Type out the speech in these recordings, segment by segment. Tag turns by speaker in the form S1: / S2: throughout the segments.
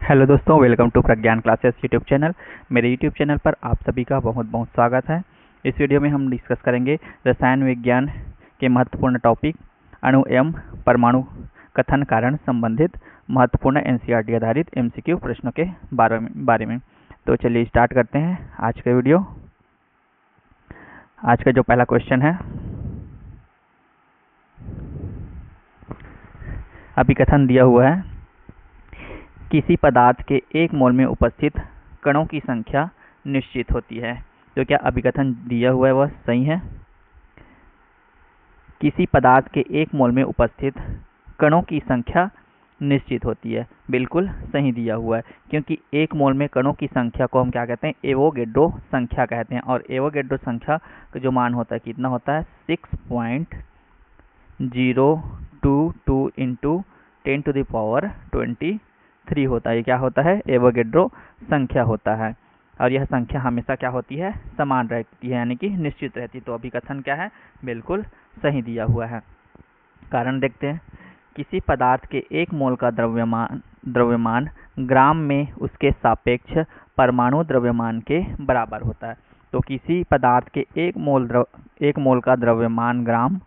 S1: Hello दोस्तों, welcome to Pragyan classes YouTube channel. मेरे YouTube channel पर आप सभी का बहुत बहुत स्वागत है। इस वीडियो में हम डिस्कस करेंगे रसायन विज्ञान के महत्वपूर्ण टॉपिक अणु एवं परमाणु कथन कारण संबंधित महत्वपूर्ण एनसीईआरटी आधारित एमसीक्यू प्रश्नों के बारे में। तो चलिए स्टार्ट करते हैं आज का वीडियो। आज का जो पहला क्वेश्चन है, अभिकथन दिया हुआ है, किसी पदार्थ के 1 मोल में उपस्थित कणों की संख्या निश्चित होती है। तो क्या अभिकथन दिया हुआ है वह सही है? किसी पदार्थ के 1 मोल में उपस्थित कणों की संख्या निश्चित होती है, बिल्कुल सही दिया हुआ है, क्योंकि 1 मोल में कणों की संख्या को हम क्या कहते हैं? एवोगैड्रो संख्या कहते हैं। और एवोगैड्रो संख्या का जो मान होता है कितना होता है? 6.022 इंटू 10⁻23 होता है। ये क्या होता है? एवोगैड्रो संख्या होता है। और यह संख्या हमेशा क्या होती है? समान रहती है, यानी कि निश्चित रहती है। तो अभिकथन क्या है? बिल्कुल सही दिया हुआ है। कारण देखते हैं। किसी पदार्थ के 1 मोल का द्रव्यमान ग्राम में उसके सापेक्ष परमाणु द्रव्यमान के बराबर होता है। तो किसी पदार्थ के 1 मोल का द्रव्यमान ग्राम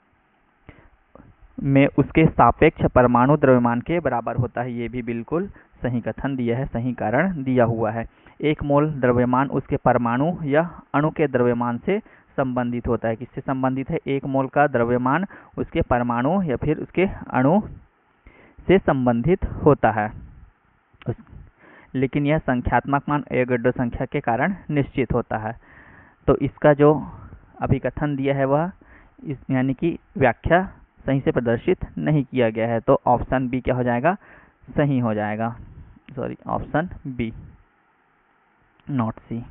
S1: में उसके सापेक्ष परमाणु द्रव्यमान के बराबर होता है। ये भी बिल्कुल सही कथन दिया है, सही कारण दिया हुआ है। 1 मोल द्रव्यमान उसके परमाणु या अणु के द्रव्यमान से संबंधित होता है। किससे संबंधित है? 1 मोल का द्रव्यमान उसके परमाणु या फिर उसके अणु से संबंधित होता है। लेकिन यह संख्यात्मक मान एवोगैड्रो संख्या के कारण निश्चित होता है। तो इसका जो अभिकथन दिया है वह यानी कि व्याख्या सही से प्रदर्शित नहीं किया गया है। तो ऑप्शन बी क्या हो जाएगा? सही हो जाएगा। सॉरी, ऑप्शन बी, नॉट सी।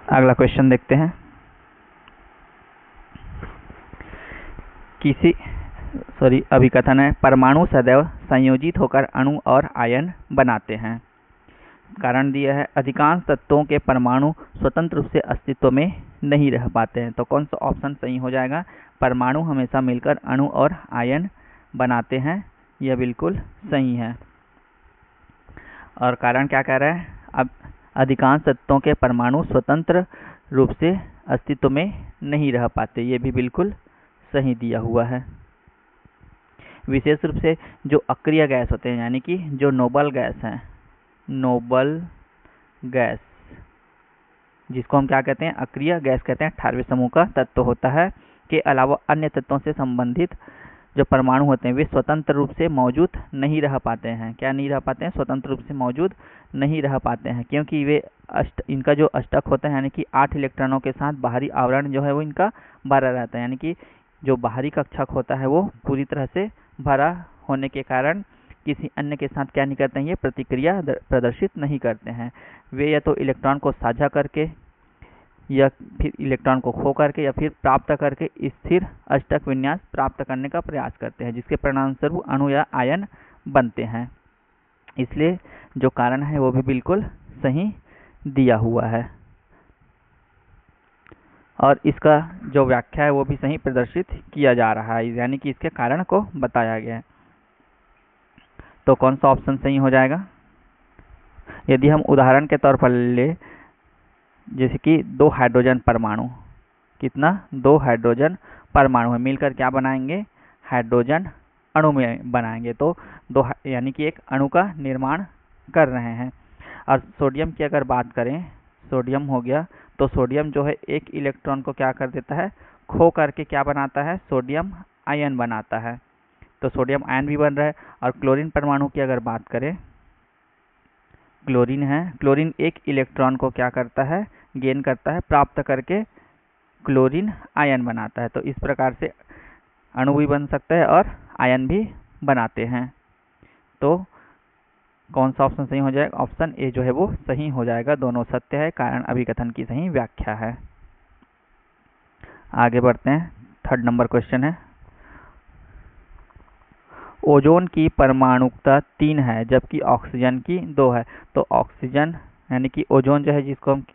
S1: अगला क्वेश्चन देखते हैं। अभिकथन है, परमाणु सदैव संयोजित होकर अणु और आयन बनाते हैं। कारण दिया है, अधिकांश तत्वों के परमाणु स्वतंत्र रूप से अस्तित्व में नहीं रह पाते हैं। तो कौन सा ऑप्शन सही हो जाएगा? परमाणु हमेशा मिलकर अणु और आयन बनाते हैं, यह बिल्कुल सही है। और कारण क्या कह रहा है? अब अधिकांश तत्वों के परमाणु स्वतंत्र रूप से अस्तित्व में नहीं रह पाते, ये भी बिल्कुल सही दिया हुआ है। विशेष रूप से जो अक्रिय गैस होते हैं, यानी कि जो नोबल गैस हैं, नोबल गैस जिसको हम क्या कहते हैं? अक्रिय गैस कहते हैं, 18वें समूह का तत्व होता है, के अलावा अन्य तत्वों से संबंधित जो परमाणु होते हैं वे स्वतंत्र रूप से मौजूद नहीं रह पाते हैं। क्या नहीं रह पाते हैं? स्वतंत्र रूप से मौजूद नहीं रह पाते हैं, क्योंकि वे इनका जो अष्टक होता है, यानी कि 8 इलेक्ट्रॉनों के साथ बाहरी आवरण जो है वो इनका भरा रहता है। यानी कि जो बाहरी कक्षक होता है वो पूरी तरह से भरा होने के कारण किसी अन्य के साथ क्या नहीं करते हैं? ये प्रतिक्रिया प्रदर्शित नहीं करते हैं। वे या तो इलेक्ट्रॉन को साझा करके या फिर इलेक्ट्रॉन को खो करके या फिर प्राप्त करके स्थिर अष्टक विन्यास प्राप्त करने का प्रयास करते हैं, जिसके परिणामस्वरूप अणु या आयन बनते हैं। इसलिए जो कारण है वो भी बिल्कुल सही दिया हुआ है। और इसका जो व्याख्या है वो भी सही प्रदर्शित किया जा रहा है, यानी कि इसके कारण को बताया गया है। तो कौन सा ऑप्शन सही हो जाएगा? यदि हम उदाहरण के तौर पर ले, जैसे कि 2 हाइड्रोजन परमाणु, कितना? 2 हाइड्रोजन परमाणु है, मिलकर क्या बनाएंगे? हाइड्रोजन अणु में बनाएंगे। तो 2 यानी कि एक अणु का निर्माण कर रहे हैं। और सोडियम की अगर बात करें, सोडियम हो गया, तो सोडियम जो है एक इलेक्ट्रॉन को क्या कर देता है? खो करके क्या बनाता है? सोडियम आयन बनाता है। तो सोडियम आयन भी बन रहा है। और क्लोरीन परमाणु की अगर बात करें, क्लोरीन है, क्लोरीन एक इलेक्ट्रॉन को क्या करता है? गेन करता है, प्राप्त करके क्लोरीन आयन बनाता है। तो इस प्रकार से अणु भी बन सकता है और आयन भी बनाते हैं। तो कौन सा ऑप्शन सही हो जाएगा? ऑप्शन ए जो है वो सही हो जाएगा। दोनों सत्य है, कारण अभिकथन की सही व्याख्या है। आगे बढ़ते हैं। 3rd नंबर क्वेश्चन है, ओजोन की परमाणुकता 3 है जबकि ऑक्सीजन की 2 है। तो ऑक्सीजन यानी कि ओजोन जो है जिसको हम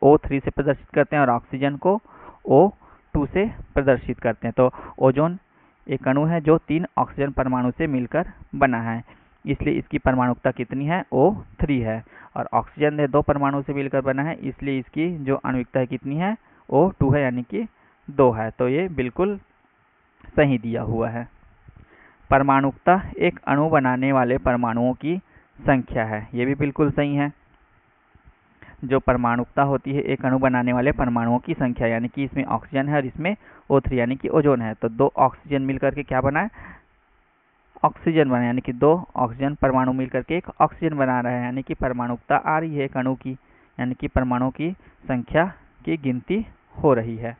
S1: O3 से प्रदर्शित करते हैं और ऑक्सीजन को O2 से प्रदर्शित करते हैं। तो ओजोन एक अणु है जो 3 ऑक्सीजन परमाणु से मिलकर बना है, इसलिए इसकी परमाणुकता कितनी है, O3 है। और ऑक्सीजन ने 2 परमाणु से मिलकर बना है, इसलिए इसकी जो आणविकता है कितनी है, O2 है, यानी कि 2 है। तो ये बिल्कुल सही दिया हुआ है। परमाणुकता एक अणु बनाने वाले परमाणुओं की संख्या है, ये भी बिल्कुल सही है। जो परमाणुकता होती है एक अणु बनाने वाले परमाणुओं की संख्या, यानी कि इसमें ऑक्सीजन है और इसमें O3 यानी कि ओजोन है। तो 2 ऑक्सीजन मिलकर के क्या बना है, ऑक्सीजन बना, यानी कि 2 ऑक्सीजन परमाणु मिलकर के एक ऑक्सीजन बना रहा है, यानी कि परमाणुकता आ रही है एक अणु की, यानी कि परमाणुओं की संख्या की गिनती हो रही है।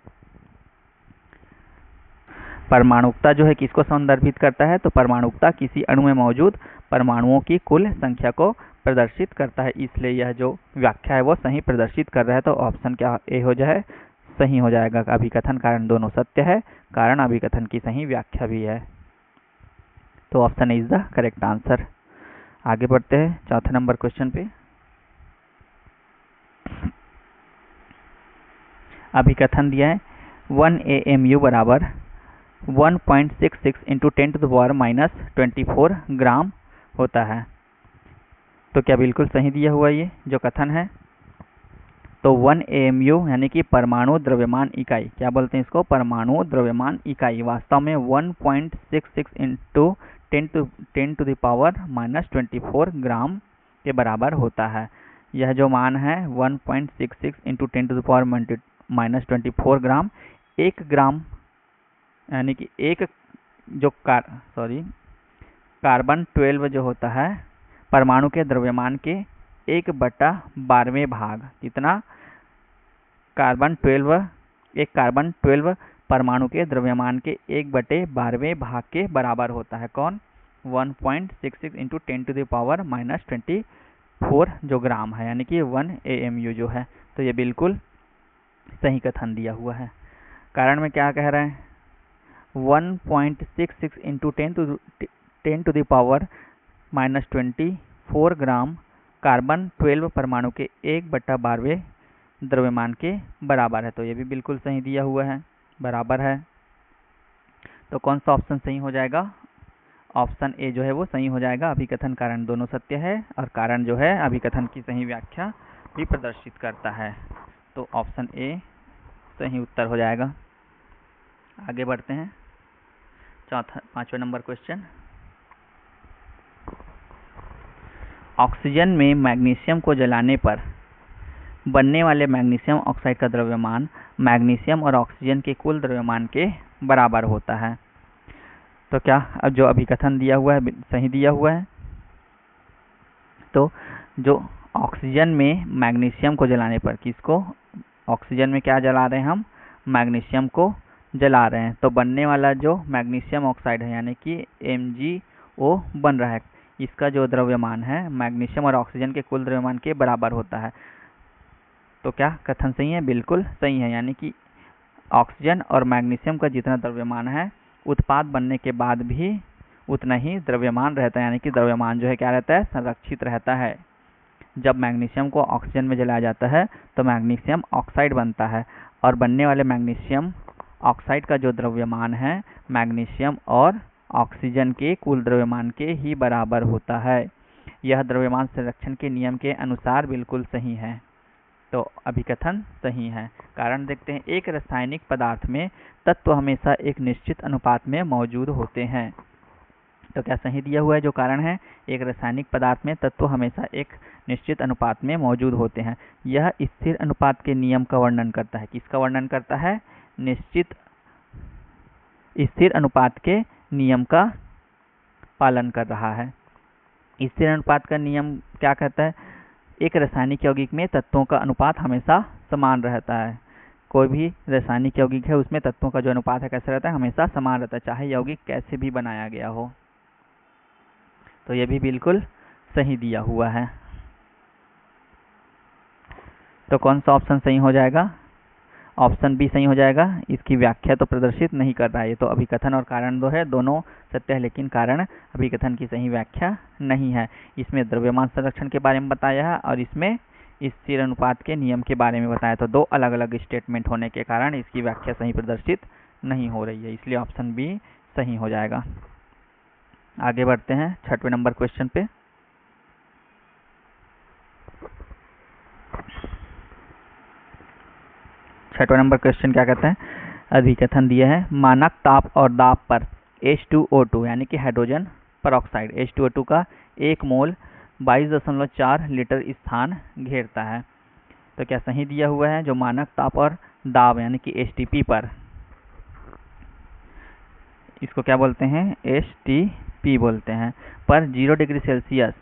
S1: परमाणुकता जो है किसको संदर्भित करता है, तो परमाणुकता किसी अणु में मौजूद परमाणुओं की कुल संख्या को प्रदर्शित करता है, इसलिए यह जो व्याख्या है वो सही प्रदर्शित कर रहा है। तो ऑप्शन क्या ए हो जाए, सही हो जाएगा। अभिकथन कारण दोनों सत्य है, कारण अभिकथन की सही व्याख्या भी है। तो option A is the correct answer. आगे बढ़ते हैं चौथे नंबर क्वेश्चन पे। अभिकथन दिया है 1 AMU बराबर 1.66 इंटू 10⁻⁻24 ग्राम होता है। तो क्या बिल्कुल सही दिया हुआ ये जो कथन है। तो 1 AMU यानी कि परमाणु द्रव्यमान इकाई, क्या बोलते हैं इसको, परमाणु द्रव्यमान इकाई, वास्तव में 1.66 इंटू 10⁻⁻24 ग्राम के बराबर होता है। यह जो मान है 1.66 इंटू 10⁻⁻24 ग्राम, 1 ग्राम यानी कि एक जो कार्बन 12 जो होता है परमाणु के द्रव्यमान के 1/12वें भाग, कितना, कार्बन 12, एक कार्बन 12 परमाणु के द्रव्यमान के 1/12वें भाग के बराबर होता है। कौन, 1.66 इंटू 10⁻⁻24 जो ग्राम है, यानी कि 1 AMU जो है। तो ये बिल्कुल सही कथन दिया हुआ है। कारण में क्या कह रहे हैं, 1.66 इंटू 10⁻⁻24 ग्राम कार्बन 12 परमाणु के 1/12वें द्रव्यमान के बराबर है। तो ये भी बिल्कुल सही दिया हुआ है, बराबर है। तो कौन सा ऑप्शन सही हो जाएगा, ऑप्शन ए जो है वो सही हो जाएगा। अभिकथन कारण दोनों सत्य है और कारण जो है अभिकथन की सही व्याख्या भी प्रदर्शित करता है। तो ऑप्शन ए सही उत्तर हो जाएगा। आगे बढ़ते हैं 5वें नंबर क्वेश्चन। ऑक्सीजन में मैग्नीशियम को जलाने पर बनने वाले मैग्नीशियम ऑक्साइड का द्रव्यमान मैग्नीशियम और ऑक्सीजन के कुल द्रव्यमान के बराबर होता है। तो क्या अब जो अभिकथन दिया हुआ है सही दिया हुआ है। तो जो ऑक्सीजन में मैग्नीशियम को जलाने पर, किसको, ऑक्सीजन में क्या जला रहे हैं हम, मैग्नीशियम को जला रहे हैं, तो बनने वाला जो मैग्नीशियम ऑक्साइड है यानी कि MgO बन रहा है, इसका जो द्रव्यमान है मैग्नीशियम और ऑक्सीजन के कुल द्रव्यमान के बराबर होता है। तो क्या कथन सही है, बिल्कुल सही है। यानी कि ऑक्सीजन और मैग्नीशियम का जितना द्रव्यमान है उत्पाद बनने के बाद भी उतना ही द्रव्यमान रहता है, यानी कि द्रव्यमान जो है क्या रहता है, संरक्षित रहता है। जब मैग्नीशियम को ऑक्सीजन में जलाया जाता है तो मैग्नीशियम ऑक्साइड बनता है और बनने वाले मैग्नीशियम ऑक्साइड का जो द्रव्यमान है मैग्नीशियम और ऑक्सीजन के कुल द्रव्यमान के ही बराबर होता है। यह द्रव्यमान संरक्षण के नियम के अनुसार बिल्कुल सही है। तो अभिकथन सही है। कारण देखते हैं, एक रासायनिक पदार्थ में तत्व हमेशा एक निश्चित अनुपात में मौजूद होते हैं। तो क्या सही दिया हुआ है जो कारण है, एक रासायनिक पदार्थ में तत्व हमेशा एक निश्चित अनुपात में मौजूद होते हैं। यह स्थिर अनुपात के नियम का वर्णन करता है। किसका वर्णन करता है, निश्चित स्थिर अनुपात के नियम का पालन कर रहा है। स्थिर अनुपात का नियम क्या कहता है, एक रासायनिक यौगिक में तत्वों का अनुपात हमेशा समान रहता है। कोई भी रासायनिक यौगिक है उसमें तत्वों का जो अनुपात है कैसा रहता है, हमेशा समान रहता है, चाहे यौगिक कैसे भी बनाया गया हो। तो यह भी बिल्कुल सही दिया हुआ है। तो कौन सा ऑप्शन सही हो जाएगा, ऑप्शन बी सही हो जाएगा। इसकी व्याख्या तो प्रदर्शित नहीं कर रहा है। ये तो अभिकथन और कारण दो है, दोनों सत्य है, लेकिन कारण अभिकथन की सही व्याख्या नहीं है। इसमें द्रव्यमान संरक्षण के बारे में बताया है और इसमें स्थिर अनुपात के नियम के बारे में बताया। तो दो अलग अलग स्टेटमेंट होने के कारण इसकी व्याख्या सही प्रदर्शित नहीं हो रही है, इसलिए ऑप्शन बी सही हो जाएगा। आगे बढ़ते हैं 6वें नंबर क्वेश्चन पे। छठवां नंबर क्वेश्चन क्या कहते हैं, अभिकथन दिया है मानक ताप और दाब पर H2O2 यानी कि हाइड्रोजन परऑक्साइड H2O2 का 1 मोल 22.4 लीटर स्थान घेरता है। तो क्या सही दिया हुआ है, जो मानक ताप और दाब यानी कि STP पर, इसको क्या बोलते हैं, STP बोलते हैं, पर 0 degree Celsius,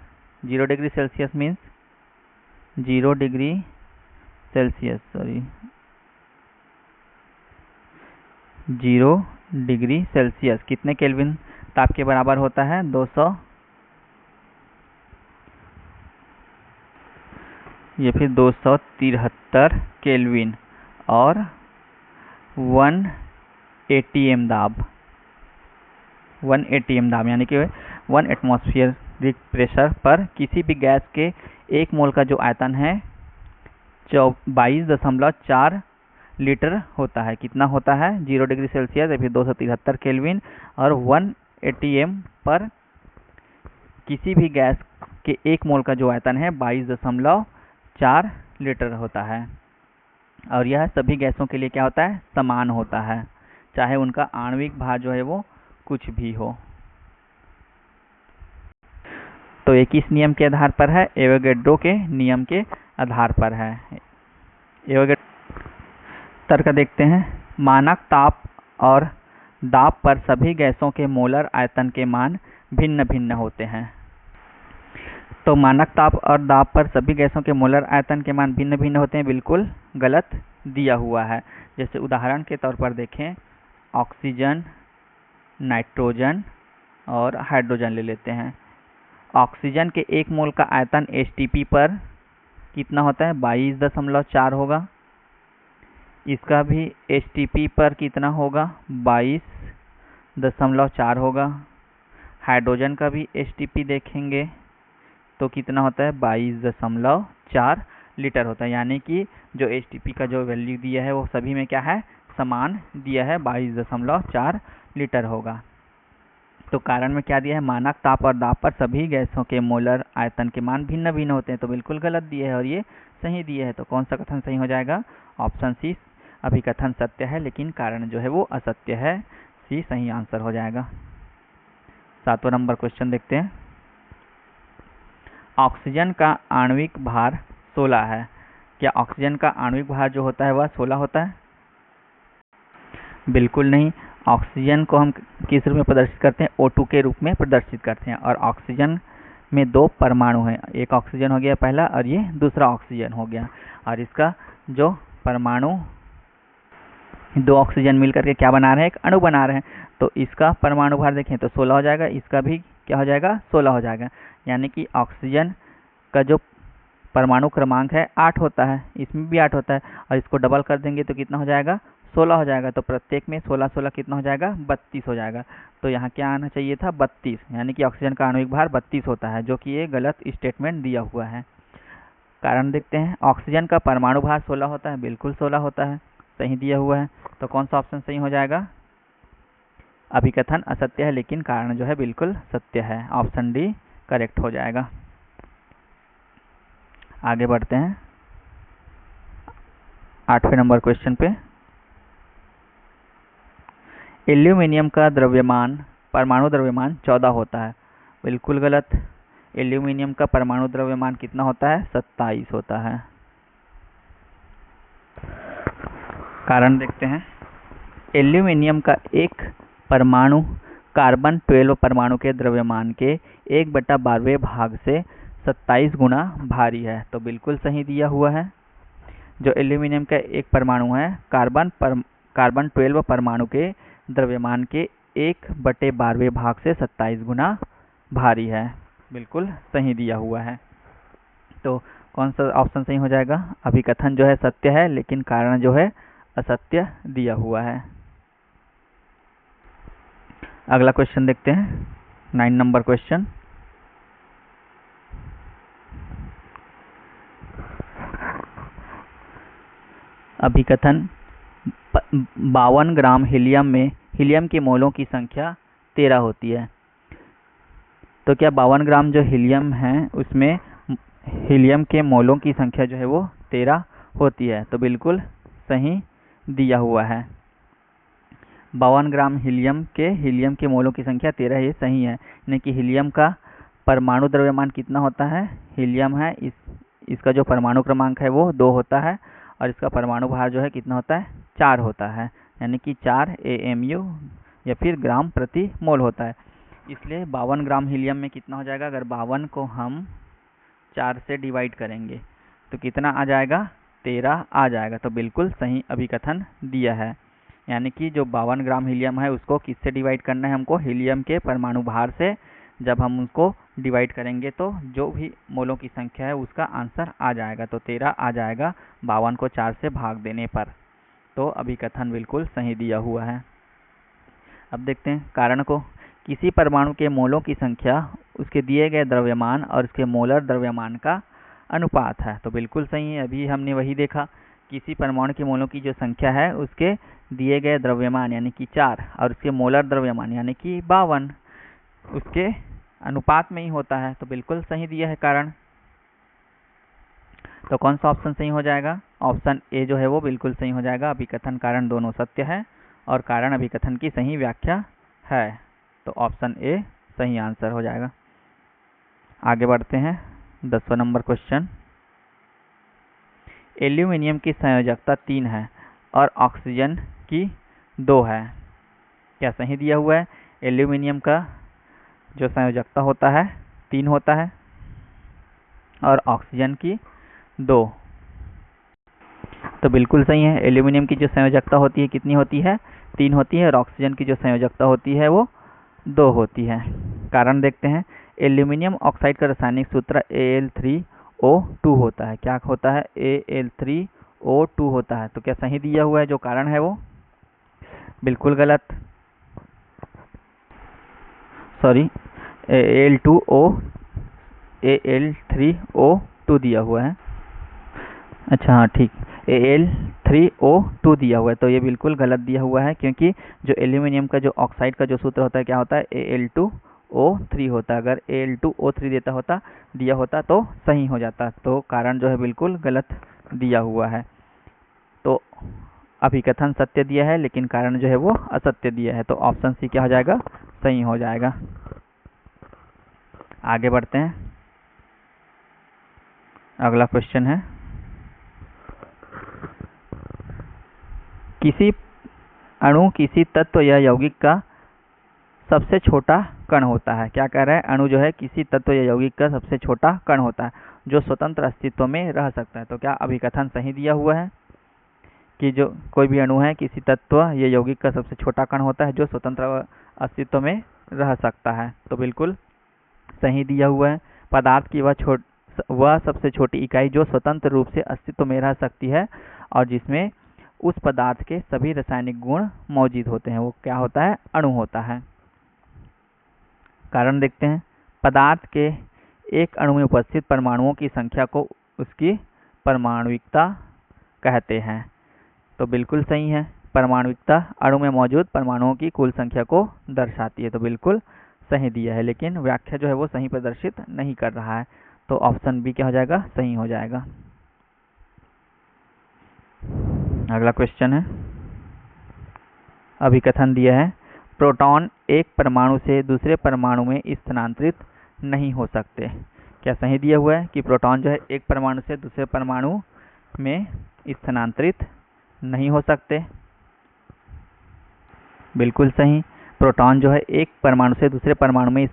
S1: 0 degree Celsius means 0 degree Celsius 0 degree Celsius कितने केल्विन ताप के बराबर होता है, 200, ये फिर 273 केल्विन और 1 ATM दाब, 1 ATM दाब यानी कि 1 एटमॉस्फेरिक प्रेशर पर किसी भी गैस के 1 मोल का जो आयतन है 22.4 लीटर होता है। कितना होता है, 0 डिग्री सेल्सियस या फिर 273 केल्विन और 1 ATM पर किसी भी गैस के 1 मोल का जो आयतन है 22.4 लीटर होता है। और यह सभी गैसों के लिए क्या होता है, समान होता है, चाहे उनका आणविक भार जो है वो कुछ भी हो। तो ये किस नियम के आधार पर है, एवोगैड्रो के नियम के आधार पर है। तर्क देखते हैं, मानक ताप और दाब पर सभी गैसों के मोलर आयतन के मान भिन्न भिन्न होते हैं। तो मानक ताप और दाब पर सभी गैसों के मोलर आयतन के मान भिन्न भिन्न होते हैं, बिल्कुल गलत दिया हुआ है। जैसे उदाहरण के तौर पर देखें, ऑक्सीजन, नाइट्रोजन और हाइड्रोजन ले लेते हैं। ऑक्सीजन के 1 मोल का आयतन STP पर कितना होता है, 22.4 होगा। इसका भी STP पर कितना होगा, 22.4 होगा। हाइड्रोजन का भी STP देखेंगे तो कितना होता है, 22.4 लीटर होता है। यानी कि जो STP का जो वैल्यू दिया है वो सभी में क्या है, समान दिया है, 22.4 लीटर होगा। तो कारण में क्या दिया है, मानक ताप और दाब पर सभी गैसों के मोलर आयतन के मान भिन्न भिन्न होते हैं। तो बिल्कुल गलत दिए है और ये सही दिए है। तो कौन सा कथन सही हो जाएगा, ऑप्शन सी, अभिकथन सत्य है लेकिन कारण जो है वो असत्य है, सी सही आंसर हो जाएगा। 7वां नंबर क्वेश्चन देखते हैं, ऑक्सीजन का आणविक भार 16 है। क्या ऑक्सीजन का आणविक भार जो होता है वह 16 होता है? बिल्कुल नहीं। ऑक्सीजन को हम किस रूप में प्रदर्शित करते हैं, O2 के रूप में प्रदर्शित करते हैं। और ऑक्सीजन में 2 परमाणु हैं, एक ऑक्सीजन हो गया पहला और ये दूसरा ऑक्सीजन हो गया। और इसका जो परमाणु, 2 ऑक्सीजन मिलकर के क्या बना रहे हैं, एक अणु बना रहे हैं। तो इसका परमाणु भार देखें तो 16 हो जाएगा, इसका भी क्या हो जाएगा, 16 हो जाएगा। यानी कि ऑक्सीजन का जो परमाणु क्रमांक है 8 होता है, इसमें भी 8 होता है। और इसको डबल कर देंगे तो कितना हो जाएगा, 16 हो जाएगा। तो प्रत्येक में 16 कितना हो जाएगा, 32 हो जाएगा। तो यहाँ क्या आना चाहिए था, 32, यानी कि ऑक्सीजन का आणविक भार 32 होता है, जो कि ये गलत स्टेटमेंट दिया हुआ है। कारण देखते हैं, ऑक्सीजन का परमाणु भार 16 होता है, बिल्कुल 16 होता है, सही दिया हुआ है। तो कौन सा ऑप्शन सही हो जाएगा, अभिकथन असत्य है लेकिन कारण जो है बिल्कुल सत्य है, ऑप्शन डी करेक्ट हो जाएगा। आगे बढ़ते हैं 8वें नंबर क्वेश्चन पे, एल्यूमिनियम का द्रव्यमान, परमाणु द्रव्यमान 14 होता है, बिल्कुल गलत। एल्यूमिनियम का परमाणु द्रव्यमान कितना होता है, 27 होता है। कारण देखते हैं, एल्यूमिनियम का एक परमाणु कार्बन 12 परमाणु के द्रव्यमान के 1/12 भाग से 27 गुना भारी है। तो बिल्कुल सही दिया हुआ है। जो एल्यूमिनियम का एक परमाणु है कार्बन 12 परमाणु के द्रव्यमान के 1/12 भाग से 27 गुना भारी है, बिल्कुल सही दिया हुआ है। तो कौन सा ऑप्शन सही हो जाएगा, अभिकथन जो है सत्य है लेकिन कारण जो है असत्य दिया हुआ है। अगला क्वेश्चन देखते हैं 9 नंबर क्वेश्चन, अभिकथन 52 ग्राम हीलियम में हीलियम के मोलों की संख्या 13 होती है। तो क्या 52 ग्राम जो हीलियम है उसमें हीलियम के मोलों की संख्या जो है वो 13 होती है? तो बिल्कुल सही दिया हुआ है। 52 ग्राम हीलियम के मोलों की संख्या 13, ये सही है। यानी कि हीलियम का परमाणु द्रव्यमान कितना होता है? हीलियम है इसका जो परमाणु क्रमांक है वो 2 होता है और इसका परमाणु भार जो है कितना होता है? 4 होता है। यानी कि 4 AMU या फिर ग्राम प्रति मोल होता है। इसलिए 52 ग्राम हीलियम में कितना हो जाएगा? अगर 52 को हम 4 से डिवाइड करेंगे तो कितना आ जाएगा? 13 आ जाएगा। तो बिल्कुल सही अभिकथन दिया है। यानी कि जो 52 ग्राम हीलियम है उसको किससे डिवाइड करना है हमको? हीलियम के परमाणु भार से। जब हम उसको डिवाइड करेंगे तो जो भी मोलों की संख्या है उसका आंसर आ जाएगा। तो 13 आ जाएगा 52 को 4 से भाग देने पर। तो अभिकथन बिल्कुल सही दिया हुआ है। अब देखते हैं कारण को। किसी परमाणु के मोलों की संख्या उसके दिए गए द्रव्यमान और उसके मोलर द्रव्यमान का अनुपात है। तो बिल्कुल सही है। अभी हमने वही देखा, किसी परमाणु के मोलों की जो संख्या है उसके दिए गए द्रव्यमान यानी कि 4 और उसके मोलर द्रव्यमान यानी कि 52 उसके अनुपात में ही होता है। तो बिल्कुल सही दिया है कारण। तो कौन सा ऑप्शन सही हो जाएगा? ऑप्शन ए जो है वो बिल्कुल सही हो जाएगा। अभिकथन कारण दोनों सत्य है और कारण अभिकथन की सही व्याख्या है। तो ऑप्शन ए सही आंसर हो जाएगा। आगे बढ़ते हैं 10वां नंबर क्वेश्चन। एल्यूमिनियम की संयोजकता 3 है और ऑक्सीजन की 2 है। क्या सही दिया हुआ है? एल्यूमिनियम का जो संयोजकता होता है 3 होता है और ऑक्सीजन की 2। तो बिल्कुल सही है। एल्यूमिनियम की जो संयोजकता होती है कितनी होती है? 3 होती है और ऑक्सीजन की जो संयोजकता होती है वो 2 होती है। कारण देखते हैं। एल्यूमिनियम ऑक्साइड का रासायनिक सूत्र Al3O2 होता है। क्या होता है? Al3O2 होता है। तो क्या सही दिया हुआ है जो कारण है वो? बिल्कुल गलत। सॉरी, Al3O2 दिया हुआ है। अच्छा हाँ ठीक, Al3O2 दिया हुआ है। तो ये बिल्कुल गलत दिया हुआ है क्योंकि जो एल्यूमिनियम का जो ऑक्साइड का जो सूत्र होता है क्या होता है? Al2O3 होता है। अगर Al2O3 दिया होता तो सही हो जाता। तो कारण जो है बिल्कुल गलत दिया हुआ है। तो अभिकथन सत्य दिया है लेकिन कारण जो है वो असत्य दिया है। तो ऑप्शन सी क्या हो जाएगा? सही हो जाएगा। आगे बढ़ते हैं। अगला क्वेश्चन है, किसी अणु किसी तत्व या यौगिक का सबसे छोटा कण होता है। क्या कह रहा है? अणु जो है किसी तत्व या यौगिक का सबसे छोटा कण होता है जो स्वतंत्र अस्तित्व में रह सकता है। तो क्या अभिकथन सही दिया हुआ है कि जो कोई भी अणु है किसी तत्व या यौगिक का सबसे छोटा कण होता है जो स्वतंत्र अस्तित्व में रह सकता है? तो बिल्कुल सही दिया हुआ है। पदार्थ की वह सबसे छोटी इकाई जो स्वतंत्र रूप से अस्तित्व में रह सकती है और जिसमें उस पदार्थ के सभी रासायनिक गुण मौजूद होते हैं वो क्या होता है? अणु होता है। कारण देखते हैं। पदार्थ के एक अणु में उपस्थित परमाणुओं की संख्या को उसकी परमाणुिकता कहते हैं। तो बिल्कुल सही है। परमाणुिकता अणु में मौजूद परमाणुओं की कुल संख्या को दर्शाती है। तो बिल्कुल सही दिया है लेकिन व्याख्या जो है वो सही प्रदर्शित नहीं कर रहा है। तो ऑप्शन बी क्या हो जाएगा? सही हो जाएगा। अगला क्वेश्चन है, अभिकथन दिया है प्रोटॉन एक परमाणु से दूसरे परमाणु में स्थानांतरित नहीं हो सकते। क्या सही दिया हुआ है कि प्रोटॉन जो है एक परमाणु से दूसरे परमाणु में स्थानांतरित नहीं हो सकते? बिल्कुल सही। प्रोटॉन जो है एक परमाणु से दूसरे परमाणु में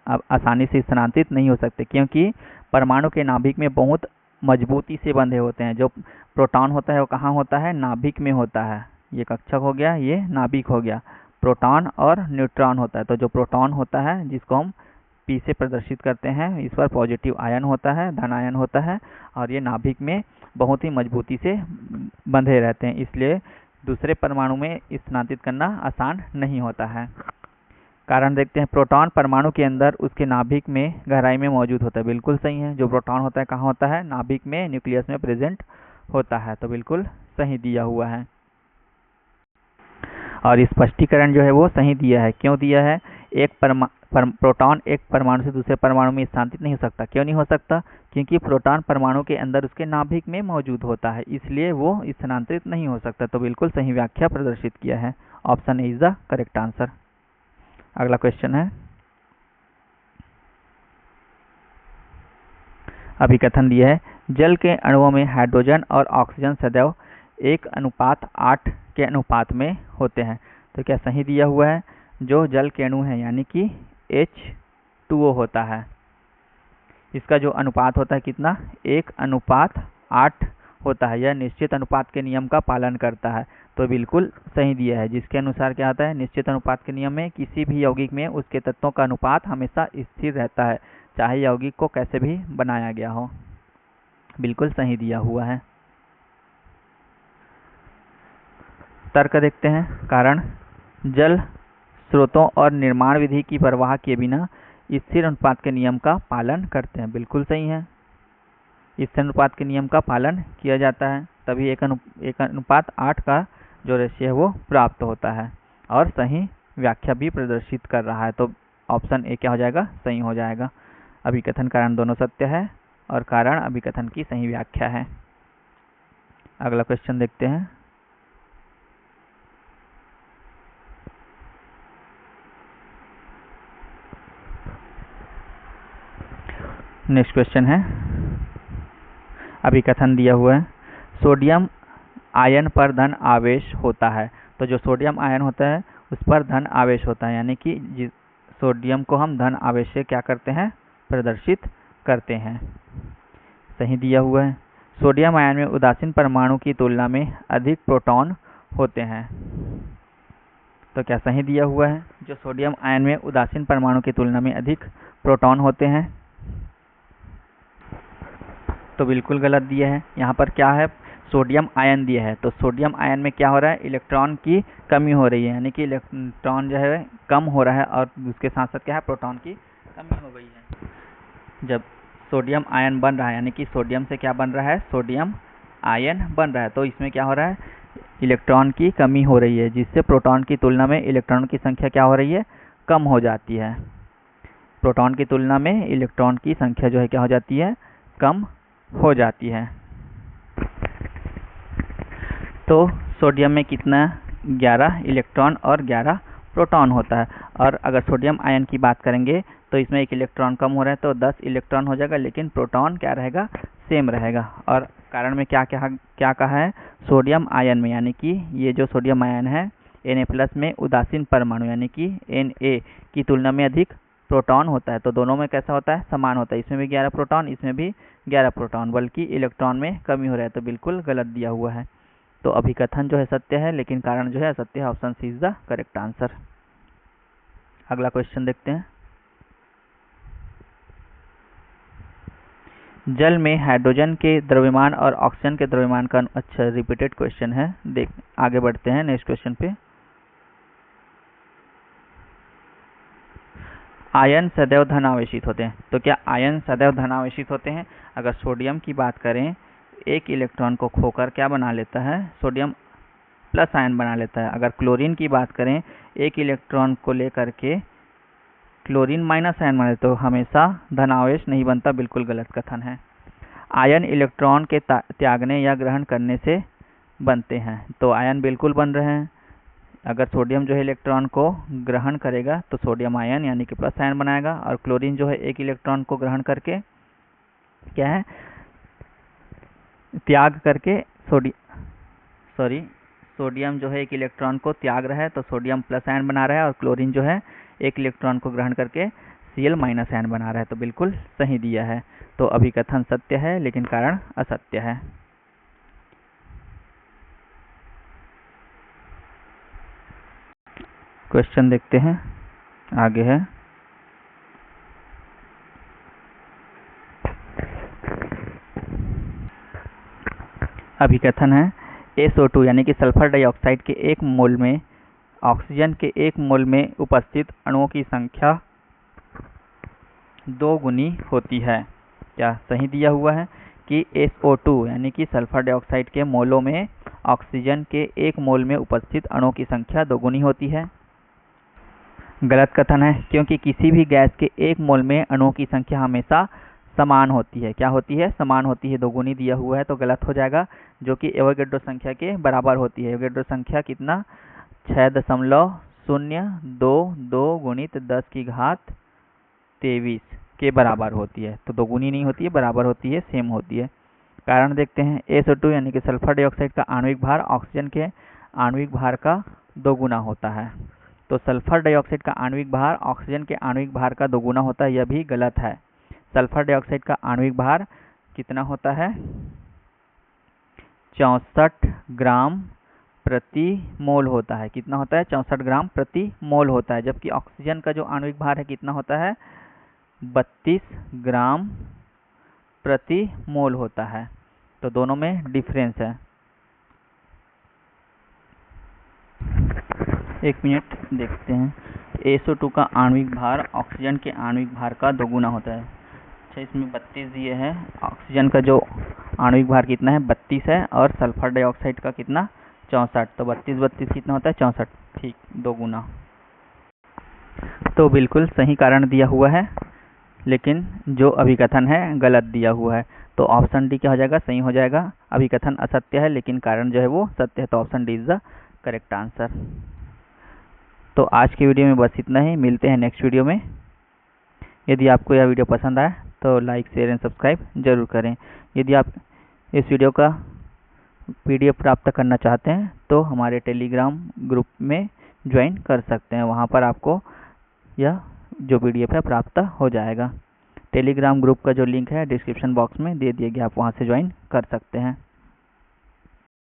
S1: आसानी से स्थानांतरित नहीं हो सकते क्योंकि परमाणु के नाभिक में बहुत मजबूती से बंधे होते हैं। जो प्रोटॉन होता है वो कहाँ होता है? नाभिक में होता है। ये कक्षक हो गया, ये नाभिक हो गया। प्रोटॉन और न्यूट्रॉन होता है। तो जो प्रोटॉन होता है जिसको हम P से प्रदर्शित करते हैं, इस पर पॉजिटिव आयन होता है, धन आयन होता है और ये नाभिक में बहुत ही मजबूती से बंधे रहते हैं। इसलिए दूसरे परमाणु में स्थानांतरित करना आसान नहीं होता है। कारण देखते हैं। प्रोटॉन परमाणु के अंदर उसके नाभिक में गहराई में मौजूद होता है। बिल्कुल सही है। जो प्रोटॉन होता है कहाँ होता है? नाभिक में, न्यूक्लियस में प्रेजेंट होता है, तो बिल्कुल सही दिया हुआ है। और स्पष्टीकरण जो है वो सही दिया है। क्यों दिया है? एक प्रोटॉन एक परमाणु से दूसरे परमाणु में स्थानांतरित नहीं हो सकता। क्यों नहीं हो सकता? क्योंकि प्रोटॉन परमाणु के अंदर उसके नाभिक में मौजूद होता है, इसलिए वो स्थानांतरित नहीं हो सकता। तो बिल्कुल सही व्याख्या प्रदर्शित किया है। Option A is the correct answer. अगला क्वेश्चन है, अभिकथन दिया है, जल के अणुओं में हाइड्रोजन और ऑक्सीजन सदैव 1:8 के अनुपात में होते हैं। तो क्या सही दिया हुआ है? जो जल के अणु है यानी कि H2O होता है, इसका जो अनुपात होता है कितना? 1:8 होता है। यह निश्चित अनुपात के नियम का पालन करता है। तो बिल्कुल सही दिया है, जिसके अनुसार क्या होता है? निश्चित अनुपात के नियम में किसी भी यौगिक में उसके तत्वों का अनुपात हमेशा स्थिर रहता है, चाहे यौगिक को कैसे भी बनाया गया हो। बिल्कुल सही दिया हुआ है। तर्क देखते हैं। कारण, जल स्रोतों और निर्माण विधि की परवाह किए बिना स्थिर अनुपात के नियम का पालन करते हैं। बिल्कुल सही है, स्थिर अनुपात के नियम का पालन किया जाता है, तभी 1:8 का जो रेशियो है वो प्राप्त होता है। और सही व्याख्या भी प्रदर्शित कर रहा है। तो ऑप्शन ए क्या हो जाएगा? सही हो जाएगा। अभिकथन कारण दोनों सत्य है और कारण अभिकथन की सही व्याख्या है। अगला क्वेश्चन देखते हैं। नेक्स्ट क्वेश्चन है, अभिकथन दिया हुआ है, सोडियम आयन पर धन आवेश होता है। तो जो सोडियम आयन होता है उस पर धन आवेश होता है, यानी कि सोडियम को हम धन आवेश से क्या करते हैं? प्रदर्शित करते हैं। सही दिया हुआ है। सोडियम आयन में उदासीन परमाणु की तुलना में अधिक प्रोटॉन होते हैं। तो क्या सही दिया हुआ है? जो सोडियम आयन में उदासीन परमाणु की तुलना में अधिक प्रोटॉन होते हैं, तो बिल्कुल गलत दिया है। यहाँ पर क्या है? सोडियम आयन दिया है, तो सोडियम आयन में क्या हो रहा है? इलेक्ट्रॉन की कमी हो रही है, यानी कि इलेक्ट्रॉन जो है कम हो रहा है और उसके साथ साथ क्या है? प्रोटॉन की कमी हो गई है। जब सोडियम आयन बन रहा है, यानी कि सोडियम से क्या बन रहा है? सोडियम आयन बन रहा है, तो इसमें क्या हो रहा है? इलेक्ट्रॉन की कमी हो रही है, जिससे प्रोटॉन की तुलना में इलेक्ट्रॉन की संख्या क्या हो रही है? कम हो जाती है। प्रोटॉन की तुलना में इलेक्ट्रॉन की संख्या जो है क्या हो जाती है? कम हो जाती है। तो सोडियम में कितना? 11 इलेक्ट्रॉन और 11 प्रोटॉन होता है। और अगर सोडियम आयन की बात करेंगे तो इसमें एक इलेक्ट्रॉन कम हो रहा है, तो 10 इलेक्ट्रॉन हो जाएगा, लेकिन प्रोटॉन क्या रहेगा? सेम रहेगा। और कारण में क्या कहा है? सोडियम आयन में, यानी कि ये जो सोडियम आयन है Na+ में उदासीन परमाणु यानी कि Na की तुलना में अधिक प्रोटॉन होता है। तो दोनों में कैसा होता है? समान होता है। इसमें भी 11 प्रोटॉन, इसमें भी 11 प्रोटॉन, बल्कि इलेक्ट्रॉन में कमी हो रहा है। तो बिल्कुल गलत दिया हुआ है। तो अभिकथन जो है सत्य है, लेकिन कारण जो है असत्य है। Option C is the correct answer. अगला क्वेश्चन देखते हैं। जल में हाइड्रोजन के द्रव्यमान और ऑक्सीजन के द्रव्यमान का अच्छा रिपीटेड क्वेश्चन है। आगे बढ़ते हैं नेक्स्ट क्वेश्चन पे। आयन सदैव धनावेशित होते हैं। तो क्या आयन सदैव धनावेशित होते हैं? अगर सोडियम की बात करें, एक इलेक्ट्रॉन को खोकर क्या बना लेता है? सोडियम प्लस आयन बना लेता है। अगर क्लोरीन की बात करें, एक इलेक्ट्रॉन को लेकर के क्लोरीन माइनस आयन बना लेता है, तो हमेशा धनावेश नहीं बनता। बिल्कुल गलत कथन है। आयन इलेक्ट्रॉन के त्यागने या ग्रहण करने से बनते हैं। तो आयन बिल्कुल बन रहे हैं। अगर सोडियम जो है इलेक्ट्रॉन को ग्रहण करेगा तो सोडियम आयन यानी कि प्लस आयन बनाएगा, और क्लोरीन जो है एक इलेक्ट्रॉन को ग्रहण करके क्या है? त्याग करके सोडियम जो है एक इलेक्ट्रॉन को त्याग रहा है, तो सोडियम प्लस आयन बना रहा है, और क्लोरीन जो है एक इलेक्ट्रॉन को ग्रहण करके Cl- आयन बना रहा है। तो बिल्कुल सही दिया है। तो अभिकथन सत्य है, लेकिन कारण असत्य है। क्वेश्चन देखते हैं, आगे है। अभिकथन है, SO2 यानी कि सल्फर डाइऑक्साइड के 1 मोल में ऑक्सीजन के 1 मोल में उपस्थित अणुओं की संख्या 2 गुनी होती है। क्या सही दिया हुआ है? कि SO2 यानी कि सल्फर डाइऑक्साइड के मोलों में ऑक्सीजन के 1 मोल में उपस्थित अणुओं की संख्या दोगुनी होती है। गलत कथन है, क्योंकि किसी भी गैस के 1 मोल में अणुओं की संख्या हमेशा समान होती है। क्या होती है? समान होती है। दोगुनी दिया हुआ है तो गलत हो जाएगा, जो कि एवोगैड्रो संख्या के बराबर होती है। एवोगैड्रो संख्या कितना? 6.022 गुणित 10 की घात 23 के बराबर होती है। तो दोगुनी नहीं होती है, बराबर होती है, सेम होती है। कारण देखते हैं। SO2 यानी कि सल्फर डाइऑक्साइड का आणविक भार ऑक्सीजन के आणविक भार का दोगुना होता है। तो सल्फर डाइऑक्साइड का आणविक भार ऑक्सीजन के आणविक भार का दोगुना होता है, यह भी गलत है। सल्फर डाइऑक्साइड का आणविक भार कितना होता है? 64 ग्राम प्रति मोल होता है। कितना होता है? 64 ग्राम प्रति मोल होता है। जबकि ऑक्सीजन का जो आणविक भार है कितना होता है? 32 ग्राम प्रति मोल होता है। तो दोनों में डिफरेंस है। एक मिनट देखते हैं। SO2 का आणविक भार ऑक्सीजन के आणविक भार का दोगुना होता है। अच्छा, इसमें 32 दिए है। ऑक्सीजन का जो आणविक भार कितना है? 32 है। और सल्फर डाइऑक्साइड का कितना? 64। तो 32 कितना होता है? 64। ठीक, दोगुना। तो बिल्कुल सही कारण दिया हुआ है, लेकिन जो अभिकथन है गलत दिया हुआ है। तो ऑप्शन डी क्या हो जाएगा? सही हो जाएगा। अभिकथन असत्य है, लेकिन कारण जो है वो सत्य है। तो option D is the correct answer. तो आज की वीडियो में बस इतना ही। मिलते हैं नेक्स्ट वीडियो में। यदि आपको यह वीडियो पसंद आए तो लाइक, शेयर एंड सब्सक्राइब जरूर करें। यदि आप इस वीडियो का PDF प्राप्त करना चाहते हैं तो हमारे टेलीग्राम ग्रुप में ज्वाइन कर सकते हैं। वहां पर आपको यह जो PDF है प्राप्त हो जाएगा। टेलीग्राम ग्रुप का जो लिंक है डिस्क्रिप्शन बॉक्स में दे दिया गया, आप वहां से ज्वाइन कर सकते हैं।